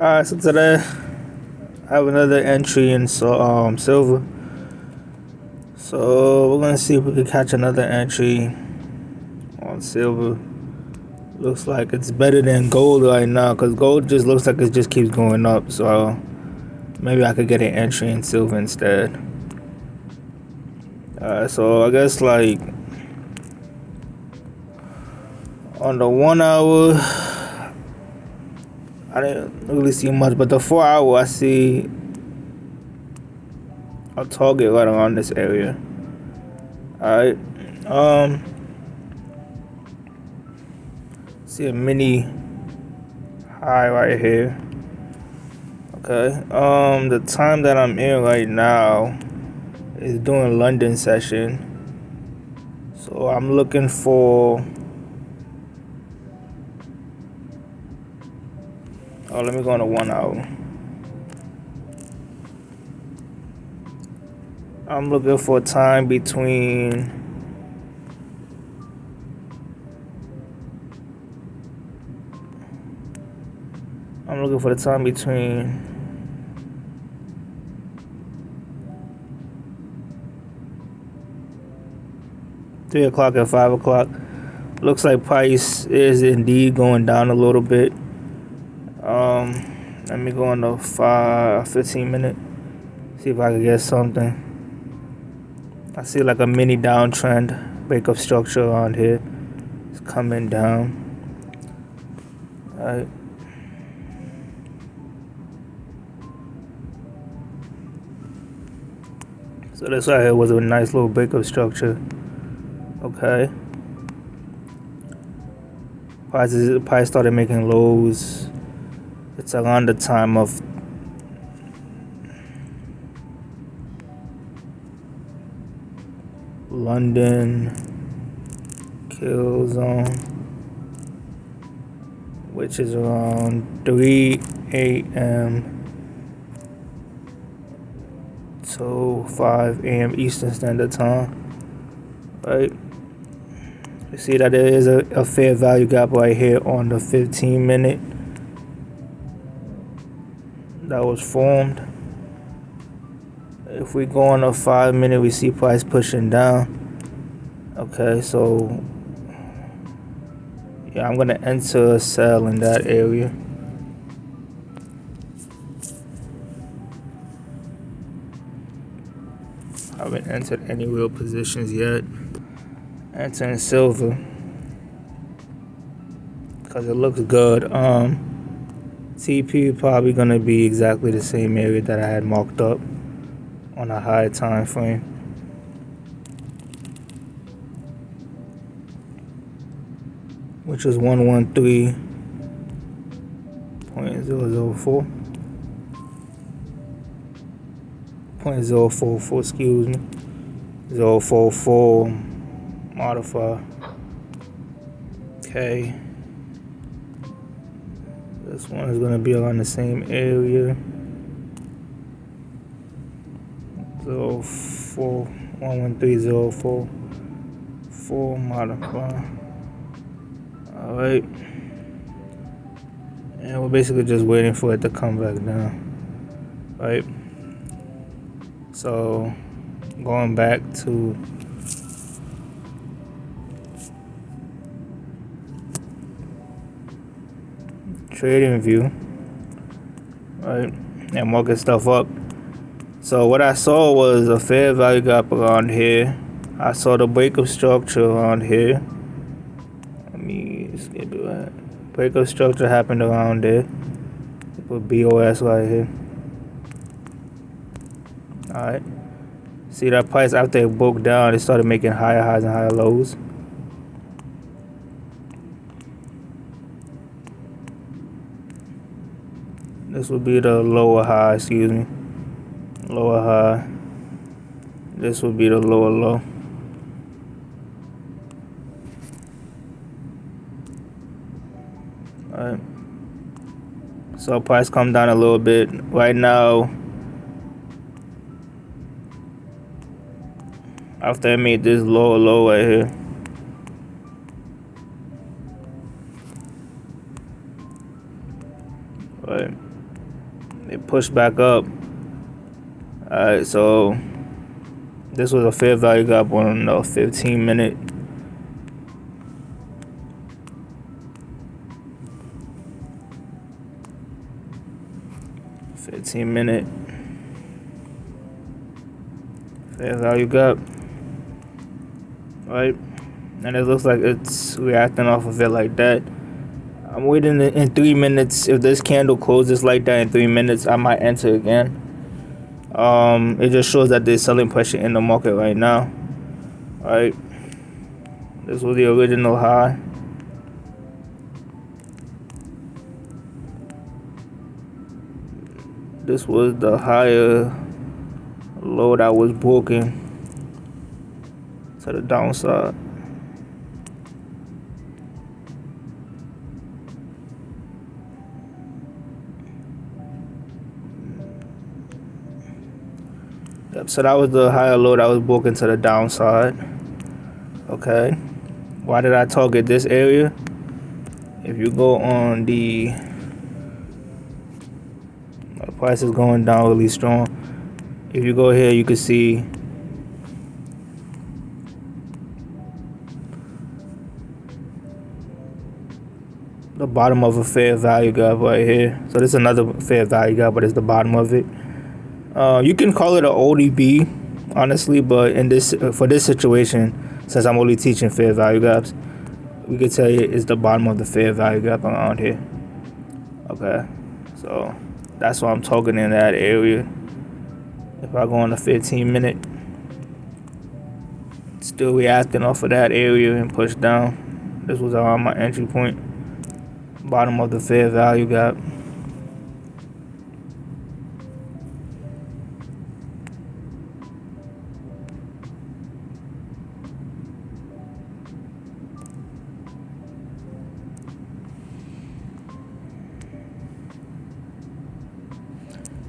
Alright, so today I have another entry in silver. So we're gonna see if we can catch another entry on silver. Looks like it's better than gold right now, because gold just looks like it just keeps going up. So maybe I could get an entry in silver instead. So I guess like on the 1 hour, I didn't really see much, but the 4 hour I see a target right around this area. Alright. See a mini high right here. Okay. The time that I'm in right now is doing London session. So I'm looking for let me go on to 1 hour. I'm looking for time between between 3 o'clock and 5 o'clock. Looks like price is indeed going down a little bit. Let me go on the 15 minute. See if I can get something. I see like a mini downtrend, breakup structure around here. It's coming down. Alright. So this right here was a nice little breakup structure. Okay. Price started making lows. It's around the time of London kill zone, which is around 3 a.m. to 5 a.m. Eastern Standard Time. Right. You see that there is a fair value gap right here on the 15 minute that was formed. If we go on a 5 minute, we see price pushing down. Okay, so yeah, I'm gonna enter a sell in that area. I haven't entered any real positions yet. Entering silver because it looks good. TP probably gonna be exactly the same area that I had marked up on a higher time frame. Which is 113.004. 0.044, excuse me. 044 modify. Okay. This one is gonna be around the same area. 04 113.044 modify. Alright. And we're basically just waiting for it to come back down. Right. So going back to trading view, right, and marking stuff up. So what I saw was a fair value gap around here. I saw the breakup structure around here. Let me skip it. Right. Breakup structure happened around there. Put BOS right here. Alright. See that price after it broke down, it started making higher highs and higher lows. This would be the lower high, excuse me. Lower high. This would be the lower low. Alright. So price come down a little bit. Right now, after I made this lower low right here, right, It pushed back up. Alright, so this was a fair value gap on the 15 minute. Fair value gap. Right? And it looks like it's reacting off of it like that. I'm waiting in 3 minutes. If this candle closes like that in 3 minutes, I might enter again. It just shows that there's selling pressure in the market right now. Alright. This was the original high. This was the higher low that was broken to the downside. Yep, so that was the higher low that was broken to the downside. Okay. Why did I target this area? If you go on the price is going down really strong. If you go here, you can see the bottom of a fair value gap right here. So this is another fair value gap, but it's the bottom of it. You can call it an ODB, honestly, but in this for this situation, since I'm only teaching fair value gaps, we could tell you it's the bottom of the fair value gap around here. Okay, so that's why I'm targeting that area. If I go on the 15 minute, still reacting off of that area and push down. This was around my entry point, bottom of the fair value gap.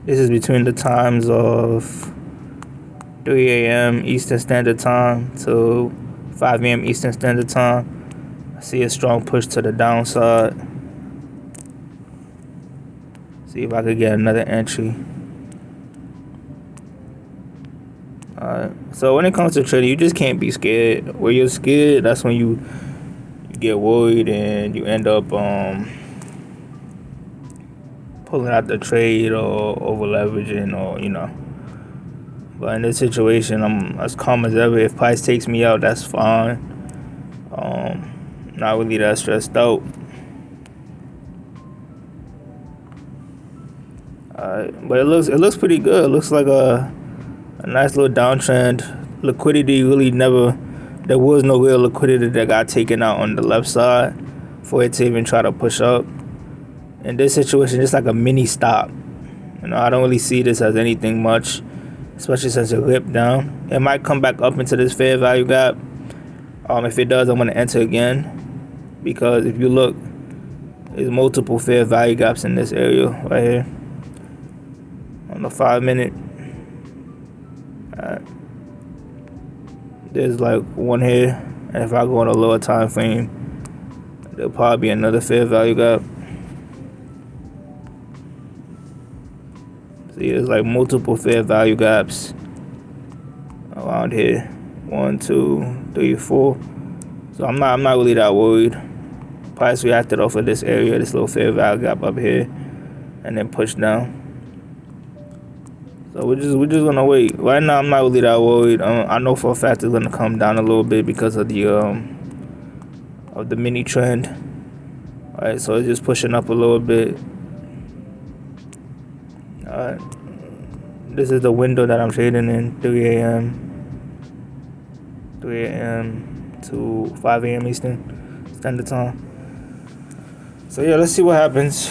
This is between the times of 3 a.m. Eastern Standard Time to 5 a.m. Eastern Standard Time. I see a strong push to the downside. See if I could get another entry. Alright, so when it comes to trading, you just can't be scared. Where you're scared, that's when you get worried and you end up pulling out the trade or over leveraging, or But in this situation, I'm as calm as ever. If price takes me out, that's fine. Not really that stressed out. But it looks pretty good. It looks like a nice little downtrend. Liquidity really never. There was no real liquidity that got taken out on the left side for it to even try to push up. In this situation, just like a mini stop. I don't really see this as anything much, especially since it ripped down. It might come back up into this fair value gap. If it does, I'm going to enter again, because if you look, there's multiple fair value gaps in this area right here on the 5 minute. There's like one here, and if I go on a lower time frame, there'll probably be another fair value gap. See, there's like multiple fair value gaps around here. 1, 2, 3, 4. So I'm not really that worried. Price reacted off of this area, this little fair value gap up here, and then pushed down. So we're just gonna wait. Right now, I'm not really that worried. I know for a fact it's gonna come down a little bit because of the mini trend. All right, so it's just pushing up a little bit. All right, this is the window that I'm trading in: 3 a.m. to 5 a.m. Eastern Standard Time. So yeah, let's see what happens.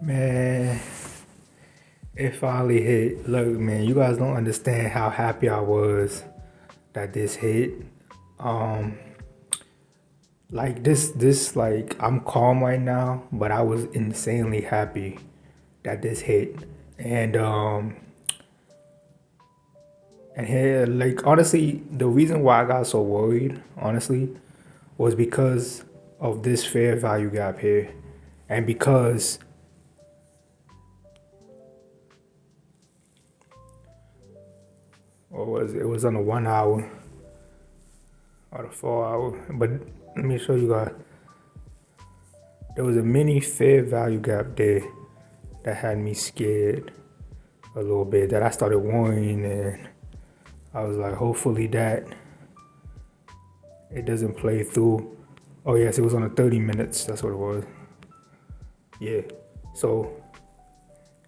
Man, it finally hit. Look, man, you guys don't understand how happy I was that this hit. Um, like I'm calm right now, but I was insanely happy that this hit. And um, and here, like honestly, the reason why I got so worried, honestly, was because of this fair value gap here, and because what was it? It was on the 1 hour or the 4 hour. But let me show you guys. There was a mini fair value gap there that had me scared a little bit. That I started worrying, and I was like, hopefully that it doesn't play through. Oh yes, it was on the 30 minutes. That's what it was. Yeah. So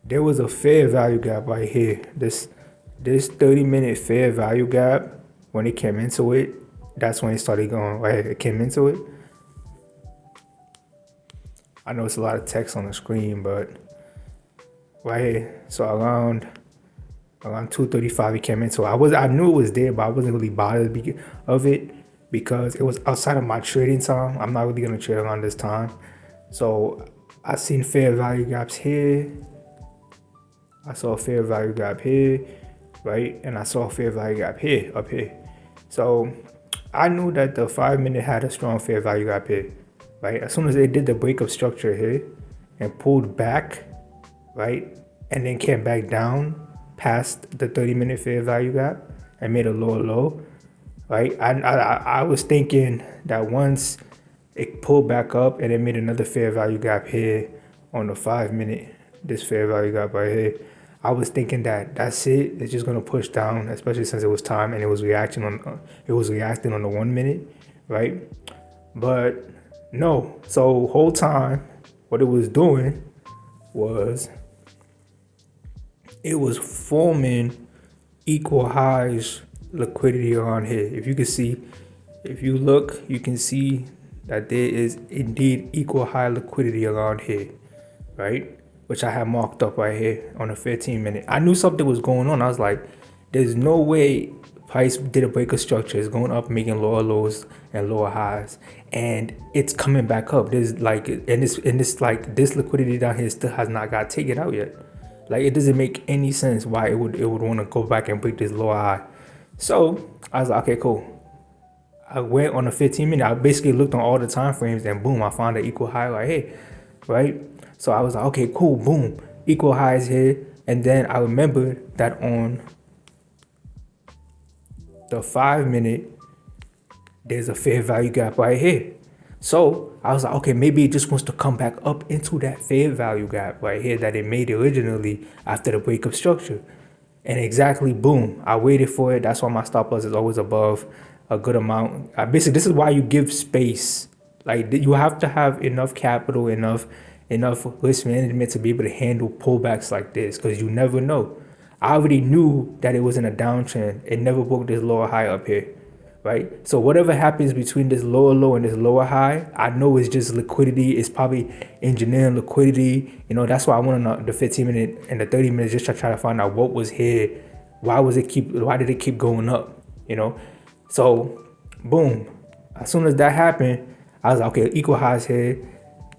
there was a fair value gap right here. This 30-minute fair value gap, when it came into it, that's when it started going right. It came into it. I know it's a lot of text on the screen, but right here. So around 2:35 it came into it. I knew it was there, but I wasn't really bothered of it because it was outside of my trading time. I'm not really gonna trade around this time. So I seen fair value gaps here. I saw a fair value gap here, right? And I saw a fair value gap here, up here. So I knew that the 5 minute had a strong fair value gap here, right? As soon as they did the breakup structure here and pulled back, right? And then came back down past the 30-minute fair value gap and made a lower low, right? I was thinking that once it pulled back up and it made another fair value gap here on the 5 minute, this fair value gap right here, I was thinking that that's it. It's just gonna push down, especially since it was time and it was reacting on the 1 minute, right? But no. So whole time, what it was doing was it was forming equal highs liquidity around here. If you can see, if you look, you can see that there is indeed equal high liquidity around here, right? Which I have marked up right here on the 15-minute. I knew something was going on. I was like, there's no way price did a breaker structure. It's going up, making lower lows and lower highs, and it's coming back up. There's like, and this liquidity down here still has not got taken out yet. Like, it doesn't make any sense why it would want to go back and break this lower high. So I was like, okay, cool. I went on the 15-minute. I basically looked on all the time frames, and boom, I found an equal high right here, right? So I was like, okay, cool, boom, equal highs here. And then I remembered that on the 5 minute, there's a fair value gap right here. So I was like, okay, maybe it just wants to come back up into that fair value gap right here that it made originally after the breakup structure. And exactly, boom, I waited for it. That's why my stop loss is always above a good amount. Basically, this is why you give space. Like, you have to have enough capital, enough risk management to be able to handle pullbacks like this, because you never know. I already knew that it was in a downtrend. It never broke this lower high up here, right? So whatever happens between this lower low and this lower high, I know it's just liquidity. It's probably engineering liquidity. You know, that's why I want to know the 15-minute and the 30 minutes just to try to find out what was here. Why did it keep going up? You know? So boom. As soon as that happened, I was like, okay, equal highs here.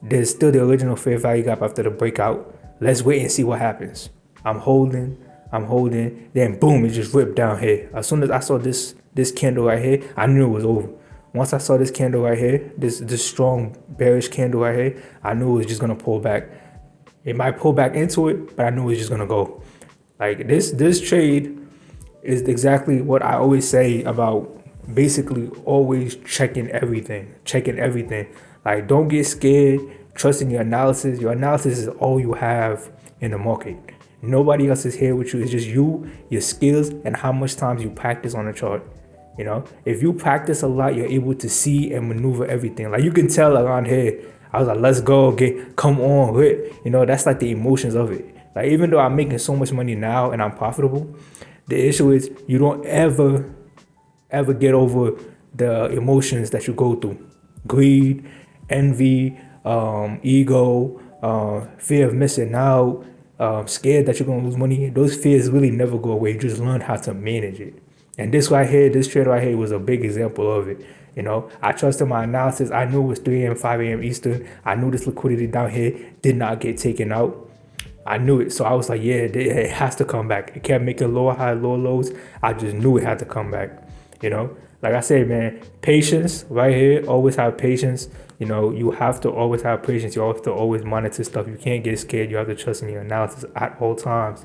There's still the original fair value gap after the breakout. Let's wait and see what happens. I'm holding. Then boom, it just ripped down here. As soon as I saw this candle right here, I knew it was over. Once I saw this candle right here, this strong bearish candle right here, I knew it was just gonna pull back. It might pull back into it, but I knew it was just gonna go. Like, this trade is exactly what I always say about basically always checking everything. Like, don't get scared. Trust in your analysis. Your analysis is all you have in the market. Nobody else is here with you. It's just you, your skills, and how much times you practice on the chart. You know, if you practice a lot, you're able to see and maneuver everything. Like, you can tell around here, I was like, let's go, come on, you know, that's like the emotions of it. Like, even though I'm making so much money now and I'm profitable, the issue is you don't ever get over the emotions that you go through. Greed, envy, ego, fear of missing out, scared that you're gonna lose money. Those fears really never go away. You just learn how to manage it. And this right here, this trade right here was a big example of it. You know, I trusted my analysis. I knew it was 3 a.m., 5 a.m. Eastern. I knew this liquidity down here did not get taken out. I knew it. So I was like, yeah, it has to come back. It kept making lower highs, lower lows. I just knew it had to come back. You know, like I said, man, patience right here. Always have patience. You know, you have to always have patience. You have to always monitor stuff. You can't get scared. You have to trust in your analysis at all times.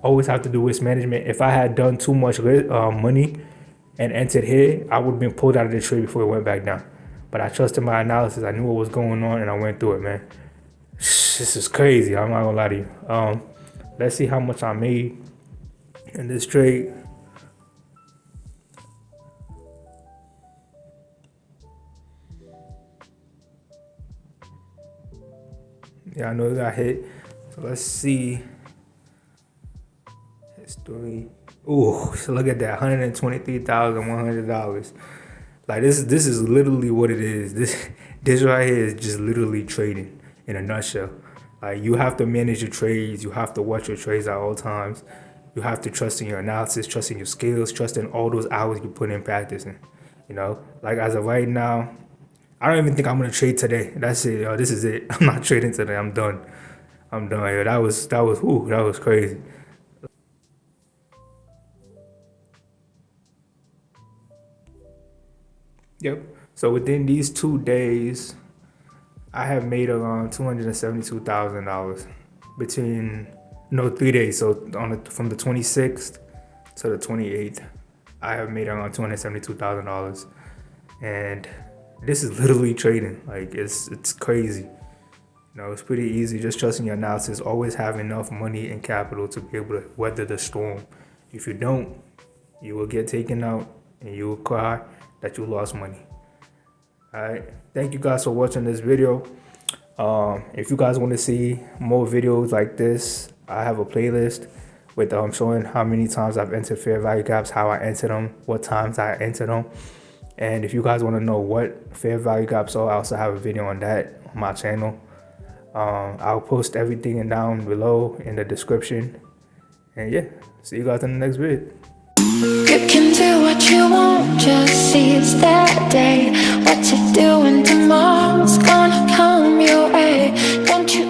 Always have to do risk management. If I had done too much money and entered here, I would have been pulled out of the trade before it went back down. But I trusted my analysis. I knew what was going on, and I went through it, man. This is crazy. I'm not gonna lie to you. Let's see how much I made in this trade. Yeah, I know it got hit. So let's see. History. Ooh, so look at that, $123,100. Like this is literally what it is. This right here is just literally trading in a nutshell. Like you have to manage your trades. You have to watch your trades at all times. You have to trust in your analysis, trust in your skills, trust in all those hours you put in practicing. You know, like as of right now, I don't even think I'm gonna trade today. That's it, yo. This is it. I'm not trading today. I'm done. I'm done. Yo. That was crazy. Yep. So within these 2 days, I have made around $272,000 between 3 days. So from the 26th to the 28th, I have made around $272,000, and this is literally trading. Like it's crazy. You know, it's pretty easy. Just trusting your analysis. Always have enough money and capital to be able to weather the storm. If you don't, you will get taken out and you will cry that you lost money. All right. Thank you guys for watching this video. If you guys want to see more videos like this, I have a playlist with showing how many times I've entered fair value gaps, how I entered them, what times I entered them. And if you guys want to know what fair value gaps are, I also have a video on that on my channel. I'll post everything down below in the description. And yeah, see you guys in the next video. You can do what you want, just seize that day. What you're doing tomorrow's gonna come your way. Don't you